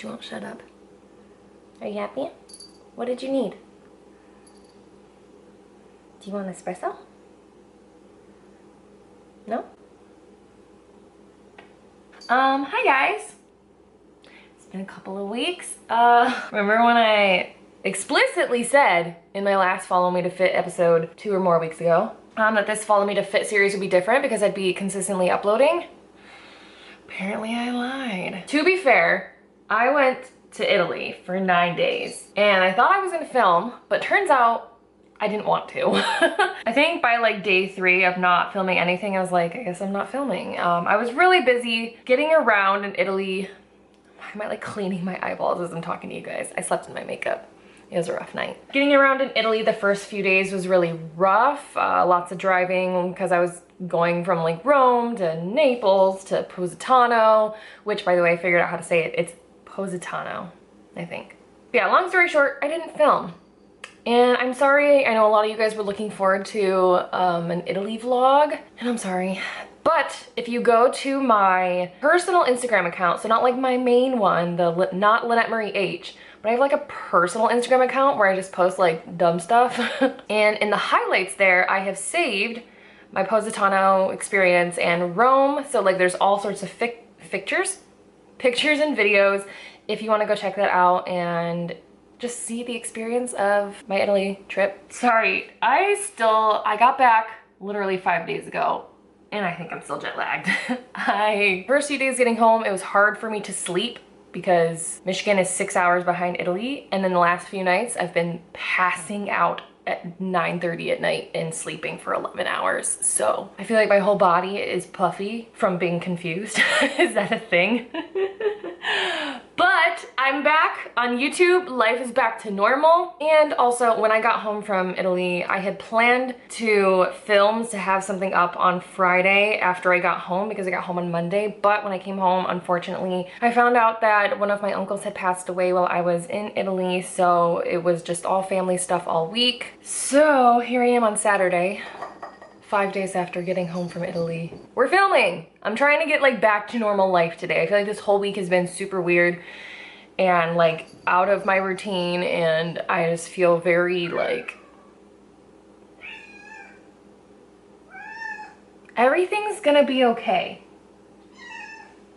she won't shut up. Are you happy? What did you need? Do you want an espresso? No? Hi guys. It's been a couple of weeks. Remember when I explicitly said in my last Follow Me to Fit episode 2 or more weeks ago that this Follow Me to Fit series would be different because I'd be consistently uploading? Apparently I lied. To be fair, I went to Italy for 9 days and I thought I was gonna film, but turns out I didn't want to. I think by like day 3 of not filming anything, I was like, I guess I'm not filming. I was really busy getting around in Italy. Am I like cleaning my eyeballs as I'm talking to you guys? I slept in my makeup. It was a rough night. Getting around in Italy the first few days was really rough. Lots of driving because I was going from like Rome to Naples to Positano, which by the way, I figured out how to say it. It's Positano, I think. But yeah, long story short, I didn't film. And I'm sorry, I know a lot of you guys were looking forward to an Italy vlog, and I'm sorry. But if you go to my personal Instagram account, so not like my main one, not Lynette Marie H, but I have like a personal Instagram account where I just post like dumb stuff. And in the highlights there, I have saved my Positano experience and Rome. So like there's all sorts of pictures and videos if you want to go check that out and just see the experience of my Italy trip. Sorry, I got back literally 5 days ago and I think I'm still jet lagged. First few days getting home, it was hard for me to sleep because Michigan is 6 hours behind Italy. And then the last few nights I've been passing out at 9:30 at night and sleeping for 11 hours. So I feel like my whole body is puffy from being confused. Is that a thing? But I'm back on YouTube. Life is back to normal. And also when I got home from Italy, I had planned to have something up on Friday after I got home because I got home on Monday. But when I came home, unfortunately, I found out that one of my uncles had passed away while I was in Italy. So it was just all family stuff all week. So here I am on Saturday, 5 days after getting home from Italy. We're filming. I'm trying to get like back to normal life today. I feel like this whole week has been super weird and like out of my routine, and I just feel very like everything's gonna be okay.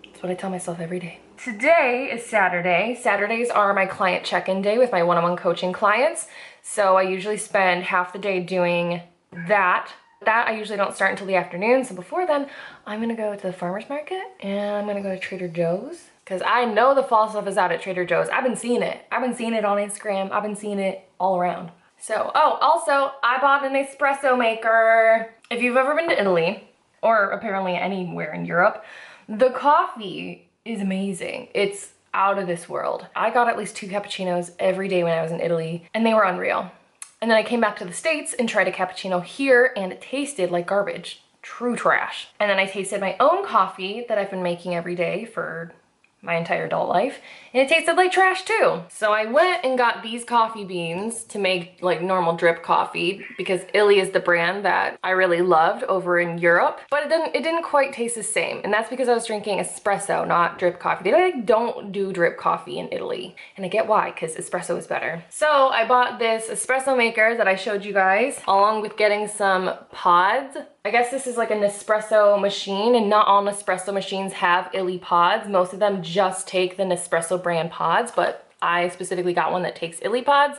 That's what I tell myself every day. Today is Saturday. Saturdays are my client check-in day with my one-on-one coaching clients. So I usually spend half the day doing that. That I usually don't start until the afternoon. So before then, I'm gonna go to the farmer's market and I'm gonna go to Trader Joe's because I know the fall stuff is out at Trader Joe's. I've been seeing it. I've been seeing it on Instagram. I've been seeing it all around. So, oh, also I bought an espresso maker. If you've ever been to Italy or apparently anywhere in Europe, the coffee is amazing. It's out of this world. I got at least 2 cappuccinos every day when I was in Italy and they were unreal. And then I came back to the States and tried a cappuccino here and it tasted like garbage, true trash. And then I tasted my own coffee that I've been making every day for my entire adult life, and it tasted like trash too. So I went and got these coffee beans to make like normal drip coffee because Illy is the brand that I really loved over in Europe, but it didn't quite taste the same. And that's because I was drinking espresso, not drip coffee. They like don't do drip coffee in Italy. And I get why, because espresso is better. So I bought this espresso maker that I showed you guys, along with getting some pods. I guess this is like a Nespresso machine, and not all Nespresso machines have Illy pods. Most of them just take the Nespresso brand pods, but I specifically got one that takes Illy pods,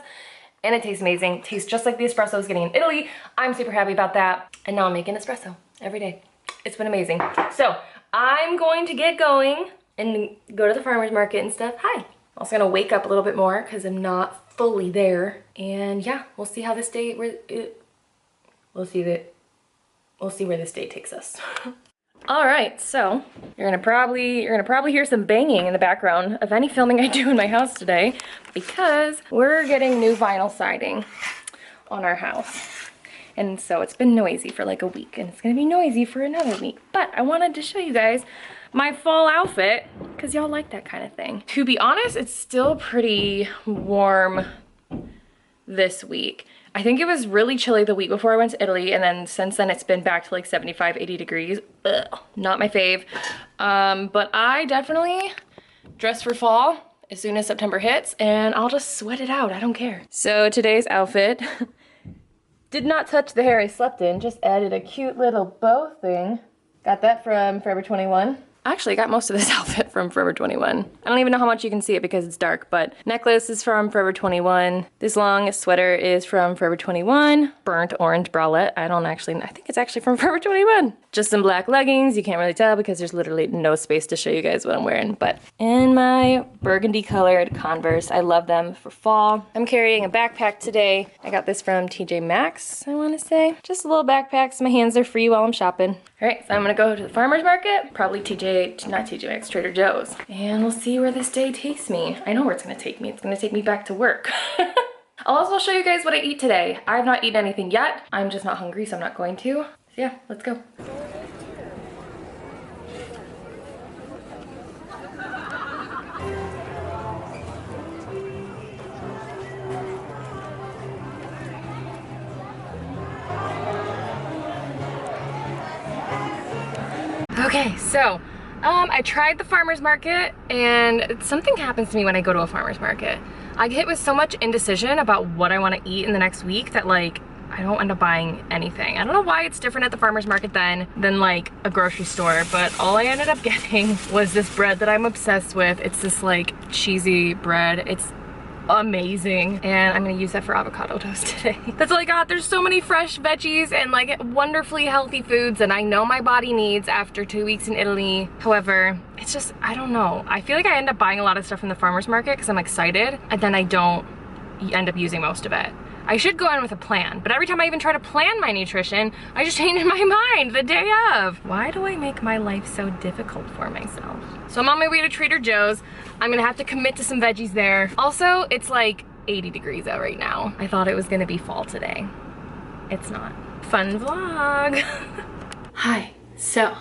and it tastes amazing. It tastes just like the espresso I was getting in Italy. I'm super happy about that, and now I'm making espresso every day. It's been amazing. So I'm going to get going and go to the farmer's market and stuff. Hi. I'm also gonna wake up a little bit more because I'm not fully there, and yeah, we'll see how this day, we'll see where this day takes us. All right, so you're gonna probably hear some banging in the background of any filming I do in my house today because we're getting new vinyl siding on our house. And so it's been noisy for like a week and it's gonna be noisy for another week. But I wanted to show you guys my fall outfit because y'all like that kind of thing. To be honest, it's still pretty warm this week. I think it was really chilly the week before I went to Italy, and then since then it's been back to like 75, 80 degrees. Ugh, not my fave. But I definitely dressed for fall as soon as September hits, and I'll just sweat it out. I don't care. So today's outfit did not touch the hair I slept in, just added a cute little bow thing. Got that from Forever 21. Actually, I got most of this outfit from Forever 21. I don't even know how much you can see it because it's dark, but necklace is from Forever 21. This long sweater is from Forever 21. Burnt orange bralette. I think it's actually from Forever 21. Just some black leggings. You can't really tell because there's literally no space to show you guys what I'm wearing, but in my burgundy colored Converse. I love them for fall. I'm carrying a backpack today. I got this from TJ Maxx, I want to say. Just a little backpack so my hands are free while I'm shopping. All right, so I'm gonna go to the farmer's market, probably not TJ Maxx, Trader Joe's. And we'll see where this day takes me. I know where it's gonna take me. It's gonna take me back to work. I'll also show you guys what I eat today. I have not eaten anything yet. I'm just not hungry, so I'm not going to. So yeah, let's go. Okay, so I tried the farmer's market, and something happens to me when I go to a farmer's market. I get hit with so much indecision about what I want to eat in the next week that like I don't end up buying anything. I don't know why it's different at the farmer's market than like a grocery store, but all I ended up getting was this bread that I'm obsessed with. It's this like cheesy bread. It's amazing, and I'm gonna use that for avocado toast today. That's all I got. There's so many fresh veggies and like wonderfully healthy foods that I know my body needs after 2 weeks in Italy. However, it's just, I don't know. I feel like I end up buying a lot of stuff from the farmer's market because I'm excited, and then I don't end up using most of it. I should go in with a plan, but every time I even try to plan my nutrition, I just change my mind the day of. Why do I make my life so difficult for myself? So I'm on my way to Trader Joe's. I'm gonna have to commit to some veggies there. Also, it's like 80 degrees out right now. I thought it was gonna be fall today. It's not. Fun vlog. Hi, so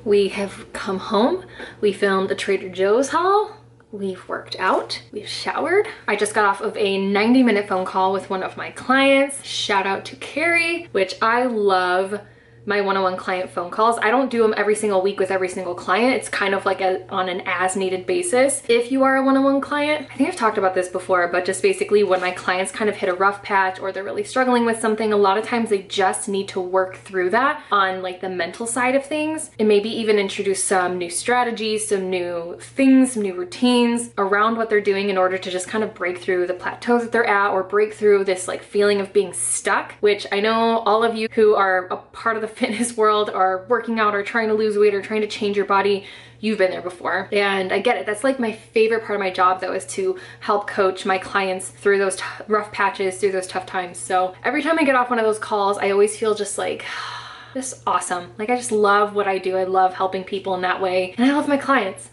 we have come home. We filmed a Trader Joe's haul. We've worked out, we've showered. I just got off of a 90-minute phone call with one of my clients. Shout out to Carrie, which I love my one-on-one client phone calls. I don't do them every single week with every single client. It's kind of like on an as-needed basis. If you are a one-on-one client, I think I've talked about this before, but just basically when my clients kind of hit a rough patch or they're really struggling with something, a lot of times they just need to work through that on like the mental side of things, and maybe even introduce some new strategies, some new things, some new routines around what they're doing in order to just kind of break through the plateaus that they're at, or break through this like feeling of being stuck, which I know all of you who are a part of the fitness world, are working out or trying to lose weight or trying to change your body, you've been there before. And I get it. That's like my favorite part of my job, though, is to help coach my clients through those rough patches, through those tough times. So every time I get off one of those calls, I always feel just like, just awesome. Like I just love what I do. I love helping people in that way. And I love my clients.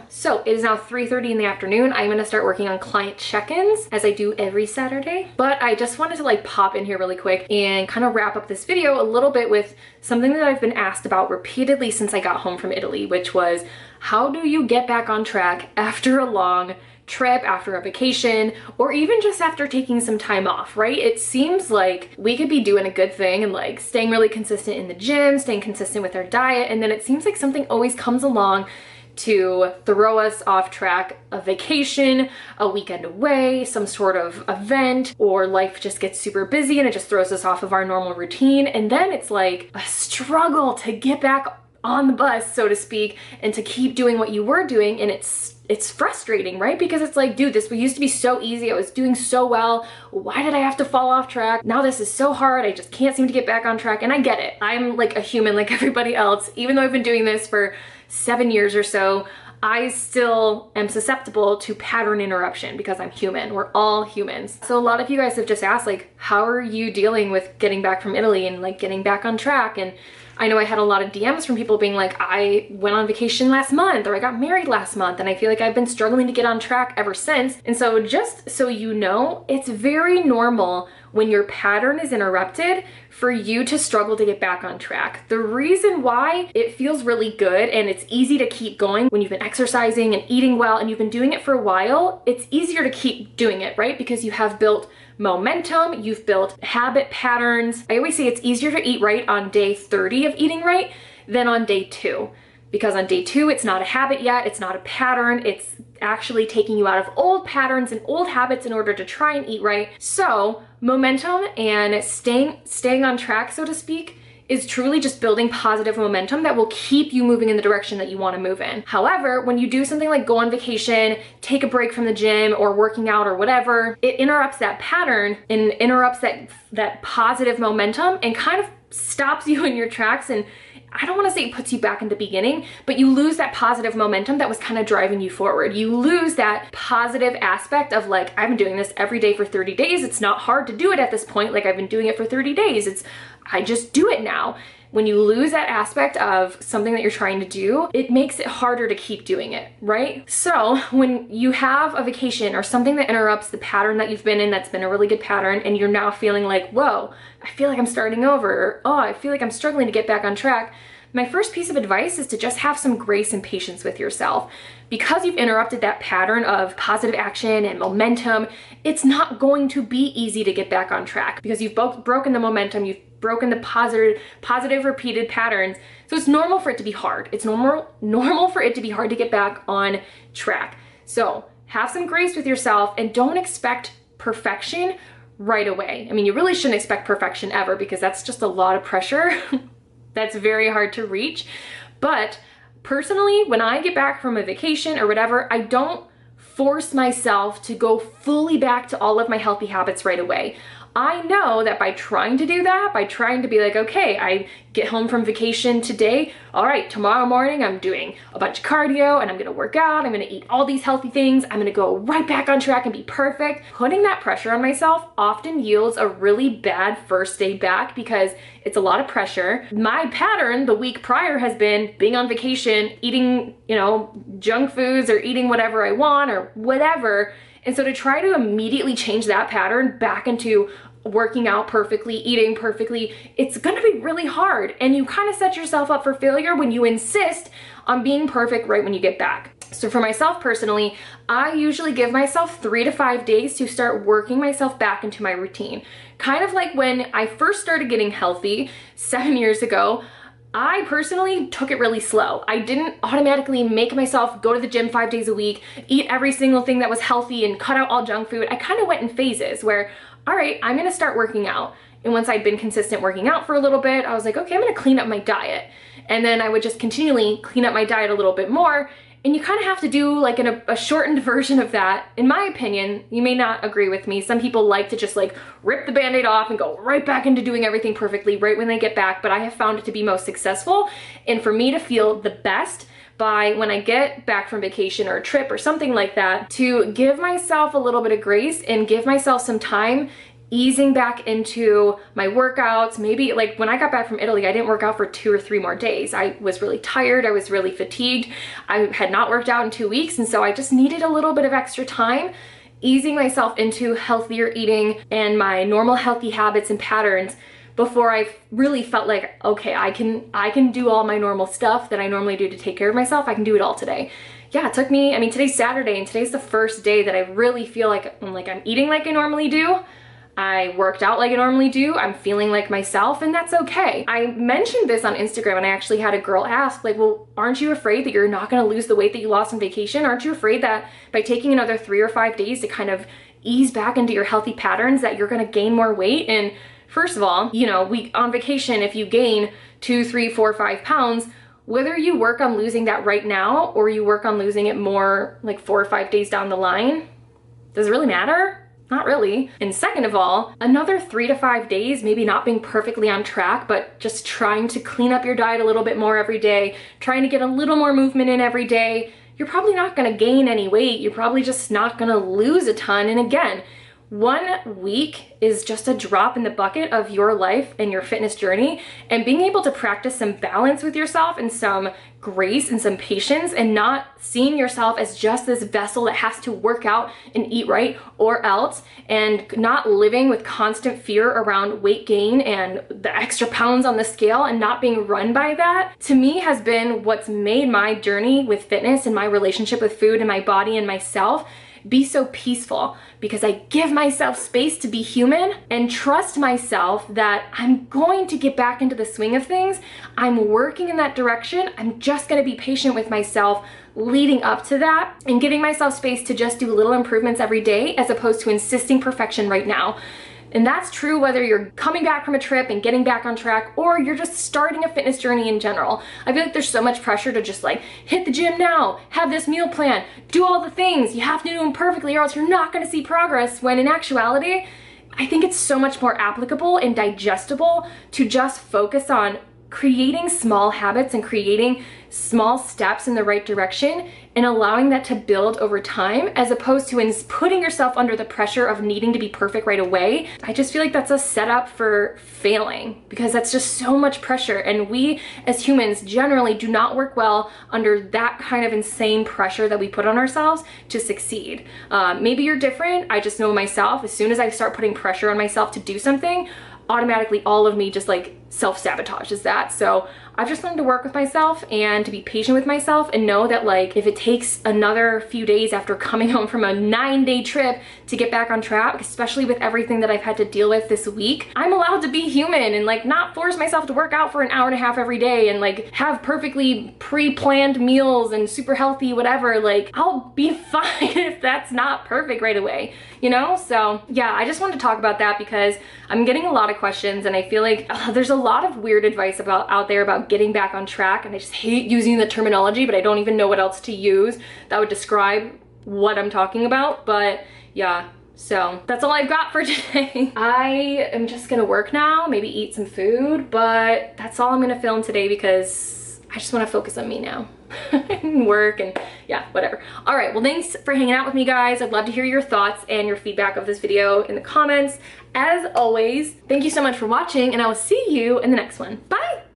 So it is now 3:30 in the afternoon. I'm gonna start working on client check-ins as I do every Saturday. But I just wanted to like pop in here really quick and kind of wrap up this video a little bit with something that I've been asked about repeatedly since I got home from Italy, which was, how do you get back on track after a long trip, after a vacation, or even just after taking some time off, right? It seems like we could be doing a good thing and like staying really consistent in the gym, staying consistent with our diet, and then it seems like something always comes along to throw us off track. A vacation, a weekend away, some sort of event, or life just gets super busy and it just throws us off of our normal routine. And then it's like a struggle to get back on the bus, so to speak, and to keep doing what you were doing. And it's frustrating, right? Because it's like, dude, this used to be so easy. I was doing so well. Why did I have to fall off track? Now this is so hard. I just can't seem to get back on track. And I get it. I'm like a human like everybody else. Even though I've been doing this for 7 years or so, I still am susceptible to pattern interruption because I'm human. We're all humans. So a lot of you guys have just asked, like, how are you dealing with getting back from Italy and like getting back on track? And I know I had a lot of DMs from people being like, I went on vacation last month, or I got married last month, and I feel like I've been struggling to get on track ever since. And so just so you know, it's very normal when your pattern is interrupted for you to struggle to get back on track. The reason why it feels really good and it's easy to keep going when you've been exercising and eating well and you've been doing it for a while, it's easier to keep doing it, right? Because you have built momentum, you've built habit patterns. I always say it's easier to eat right on day 30 of eating right than on day 2. Because on day 2, it's not a habit yet, it's not a pattern, it's actually taking you out of old patterns and old habits in order to try and eat right. So momentum and staying on track, so to speak, is truly just building positive momentum that will keep you moving in the direction that you want to move in. However, when you do something like go on vacation, take a break from the gym or working out or whatever, it interrupts that pattern and interrupts that positive momentum and kind of stops you in your tracks. And I don't want to say it puts you back in the beginning, but you lose that positive momentum that was kind of driving you forward. You lose that positive aspect of like, I've been doing this every day for 30 days. It's not hard to do it at this point. Like I've been doing it for 30 days. I just do it now. When you lose that aspect of something that you're trying to do, it makes it harder to keep doing it, right? So when you have a vacation or something that interrupts the pattern that you've been in, that's been a really good pattern, and you're now feeling like, whoa, I feel like I'm starting over, or oh, I feel like I'm struggling to get back on track, my first piece of advice is to just have some grace and patience with yourself. Because you've interrupted that pattern of positive action and momentum, it's not going to be easy to get back on track because you've both broken the momentum, you've broken the positive repeated patterns. So it's normal for it to be hard. It's normal for it to be hard to get back on track. So have some grace with yourself and don't expect perfection right away. I mean, you really shouldn't expect perfection ever because that's just a lot of pressure. That's very hard to reach. But personally, when I get back from a vacation or whatever, I don't force myself to go fully back to all of my healthy habits right away. I know that by trying to do that, by trying to be like, okay, I get home from vacation today, all right, tomorrow morning I'm doing a bunch of cardio and I'm gonna work out, I'm gonna eat all these healthy things, I'm gonna go right back on track and be perfect. Putting that pressure on myself often yields a really bad first day back because it's a lot of pressure. My pattern the week prior has been being on vacation, eating, junk foods or eating whatever I want or whatever. And so to try to immediately change that pattern back into working out perfectly, eating perfectly, it's gonna be really hard. And you kind of set yourself up for failure when you insist on being perfect right when you get back. So for myself personally, I usually give myself 3 to 5 days to start working myself back into my routine. Kind of like when I first started getting healthy 7 years ago, I personally took it really slow. I didn't automatically make myself go to the gym 5 days a week, eat every single thing that was healthy and cut out all junk food. I kind of went in phases where, all right, I'm gonna start working out. And once I'd been consistent working out for a little bit, I was like, okay, I'm gonna clean up my diet. And then I would just continually clean up my diet a little bit more. And you kind of have to do like a shortened version of that. In my opinion, you may not agree with me. Some people like to just like rip the band-aid off and go right back into doing everything perfectly right when they get back. But I have found it to be most successful. And for me to feel the best by when I get back from vacation or a trip or something like that, to give myself a little bit of grace and give myself some time easing back into my workouts. Maybe like when I got back from Italy, I didn't work out for 2 or 3 more days. I was really tired. I was really fatigued. I had not worked out in 2 weeks. And so I just needed a little bit of extra time easing myself into healthier eating and my normal healthy habits and patterns before I really felt like, okay, I can do all my normal stuff that I normally do to take care of myself. I can do it all today. Yeah, it took me, today's Saturday and today's the first day that I really feel like I'm eating like I normally do. I worked out like I normally do. I'm feeling like myself, and that's okay. I mentioned this on Instagram, and I actually had a girl ask, like, well, aren't you afraid that you're not gonna lose the weight that you lost on vacation? Aren't you afraid that by taking another 3 or 5 days to kind of ease back into your healthy patterns that you're gonna gain more weight? And first of all, on vacation, if you gain 2, 3, 4, 5 pounds, whether you work on losing that right now or you work on losing it more like 4 or 5 days down the line, does it really matter? Not really. And second of all, another 3 to 5 days, maybe not being perfectly on track, but just trying to clean up your diet a little bit more every day, trying to get a little more movement in every day, you're probably not gonna gain any weight. You're probably just not gonna lose a ton. And again, 1 week is just a drop in the bucket of your life and your fitness journey, and being able to practice some balance with yourself and some grace and some patience, and not seeing yourself as just this vessel that has to work out and eat right or else, and not living with constant fear around weight gain and the extra pounds on the scale and not being run by that, to me has been what's made my journey with fitness and my relationship with food and my body and myself be so peaceful because I give myself space to be human and trust myself that I'm going to get back into the swing of things. I'm working in that direction. I'm just gonna be patient with myself leading up to that and giving myself space to just do little improvements every day as opposed to insisting perfection right now. And that's true whether you're coming back from a trip and getting back on track or you're just starting a fitness journey in general. I feel like there's so much pressure to just like hit the gym now, have this meal plan, do all the things. You have to do them perfectly or else you're not gonna see progress, when in actuality, I think it's so much more applicable and digestible to just focus on creating small habits and creating small steps in the right direction and allowing that to build over time as opposed to putting yourself under the pressure of needing to be perfect right away. I just feel like that's a setup for failing because that's just so much pressure, and we as humans generally do not work well under that kind of insane pressure that we put on ourselves to succeed. Maybe you're different. I just know myself, as soon as I start putting pressure on myself to do something, automatically all of me just like self-sabotages that. So I've just learned to work with myself and to be patient with myself and know that like if it takes another few days after coming home from a 9-day trip to get back on track, especially with everything that I've had to deal with this week, I'm allowed to be human and like not force myself to work out for an hour and a half every day and like have perfectly pre-planned meals and super healthy whatever. Like I'll be fine if that's not perfect right away, you know? So yeah, I just wanted to talk about that because I'm getting a lot of questions and I feel like there's a lot of weird advice out there about getting back on track, and I just hate using the terminology, but I don't even know what else to use that would describe what I'm talking about. But yeah, so that's all I've got for today. I am just gonna work now, maybe eat some food, but that's all I'm gonna film today because I just want to focus on me now. And work and yeah, whatever. All right, well, thanks for hanging out with me, guys. I'd love to hear your thoughts and your feedback of this video in the comments. As always, thank you so much for watching, and I will see you in the next one. Bye.